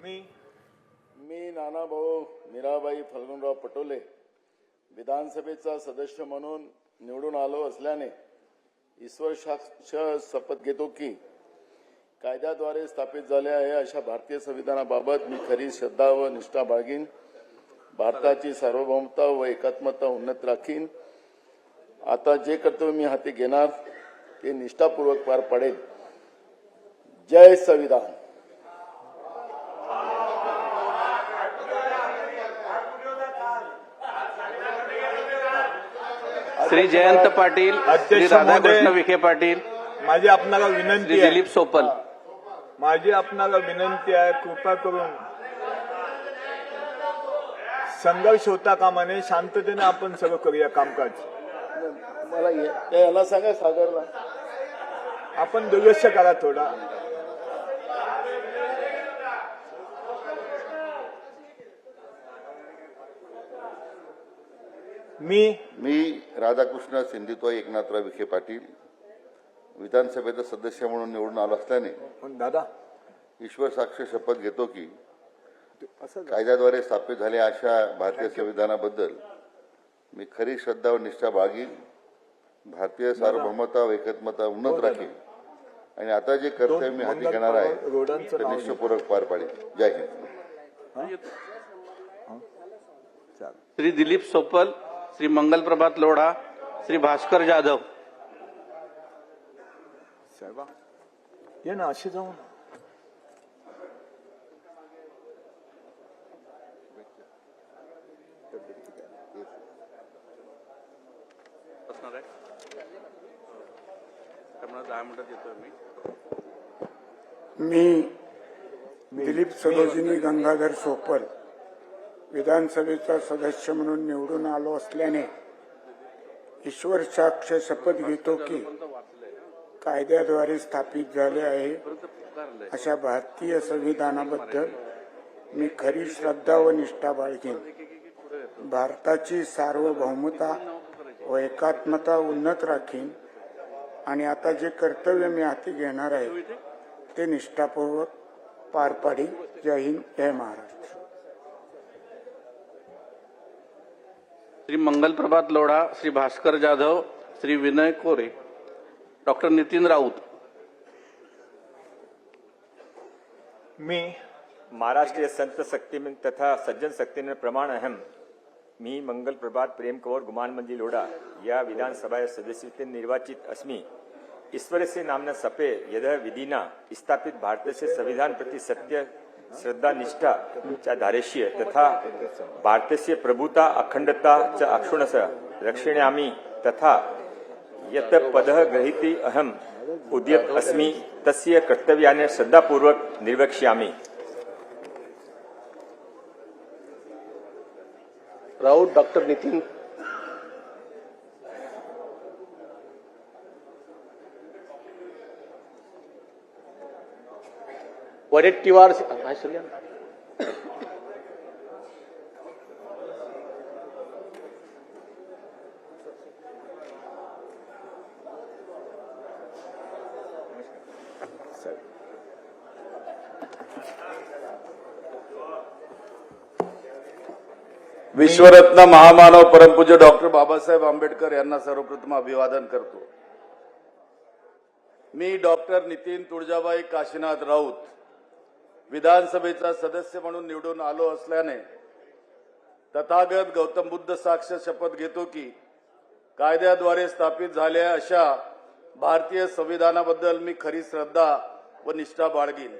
मी नानाभाऊ मीराबाई फल्गुनराव पटोले विधानसभेचा सदस्य म्हणून निवडून आलो असल्याने ईश्वर साक्ष शपथ घेतो की कायद्याद्वारे स्थापित झाले आहे अशा भारतीय संविधानाबाबत मी खरी श्रद्धा व निष्ठा बाळगीन. भारताची सार्वभौमता व एकात्मता उन्नत राखीन. आता जे कर्तव्य मी हाती घेणार ते निष्ठापूर्वक पार पाडेल. जय संविधान. श्री जयंत पाटील, श्री राधाकृष्ण विखे पाटील, माझी आपणाला विनंती श्री आहे. दिलीप सोपल, माझी आपणाला विनंती आहे, कृपा करून संघर्ष होता कामा नये. शांततेने आपण सगळं करूया कामकाज. मला याला सांगा सागरला आपण दुर्लक्ष करा थोडा. मी राधाकृष्ण सिंधुताई एकनाथराव विखे पाटील विधानसभेचा सदस्य म्हणून निवडून आलो असल्याने दादा ईश्वर साक्ष शपथ घेतो की कायद्याद्वारे स्थापित झालेल्या अशा भारतीय संविधानाबद्दल मी खरी श्रद्धा व निष्ठा बाळगीन. भारतीय सार्वभौमता व एकात्मता उन्नत राखीन आणि आता जे कर्तव्य मी हाती घेणार आहे ते निष्ठापूर्वक पार पाडेल. जय हिंद. श्री दिलीप सोपल, श्री मंगल प्रभात लोढ़ा, श्री भास्कर जाधव. साहेबा ये ना असे जाऊन मी दिलीप सरोजिनी गंगाधर सोपल विधानसभेचा सदस्य म्हणून निवडून आलो असल्याने ईश्वर साक्ष शपथ घेतो की कायद्याद्वारे स्थापित झाले आहे अशा भारतीय संविधानाबद्दल मी खरी श्रद्धा व निष्ठा बाळगीन. भारताची सार्वभौमता व एकात्मता उन्नत राखीन आणि आता जे कर्तव्य मी हाती घेणार आहे ते निष्ठापूर्वक पार पाडीन. जय हिंद, जय महाराष्ट्र. श्री मंगल प्रभात लोढ़ा, श्री भास्कर जाधव, श्री विनय कोरे, डॉक्टर नितिन राऊत. मी महाराष्ट्रीय संत शक्ति में तथा सज्जन शक्ति में प्रमाण अहम मी मंगल प्रभात प्रेम कंवर गुमान मंजी लोढ़ा या विधानसभा सदस्य निर्वाचित अस्मि. ईश्वर से नामना सपे यद विधिना स्थापित भारत से संविधान प्रति सत्य श्रद्धा निष्ठा च धारेष्य तथा भारतस्य प्रभुता अखंडता च अक्षुणस रक्षणामि तथा यत पदः ग्रहीति अहम उद्यत अस्मि तस्य कर्तव्यानि श्रद्धापूर्वक निर्वक्ष्यामि. राऊत डॉक्टर नितिन. वडेट्टीवार विश्वरत्न महामानव परमपूज्य डॉक्टर बाबासाहेब आंबेडकर यांना सर्वप्रथम अभिवादन करतो. मी डॉक्टर नितीन तुळजाबाई काशीनाथ राऊत विधानसभेचा सदस्य म्हणून निवडून आलो असल्याने तथागत गौतम बुद्ध साक्ष शपथ घेतो की कायद्याद्वारे स्थापित झालेल्या अशा भारतीय संविधानाबद्दल मी खरी श्रद्धा व निष्ठा बाळगीन.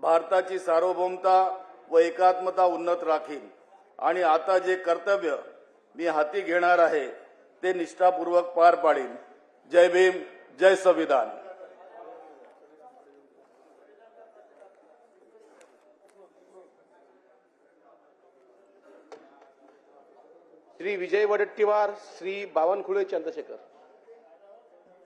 भारताची सार्वभौमता व एकात्मता उन्नत राखीन आणि आता जे कर्तव्य मी हाती घेणार आहे ते निष्ठापूर्वक पार पाडीन. जय भीम, जय संविधान. श्री विजय वडेट्टीवार, श्री बावनकुळे चंद्रशेखर.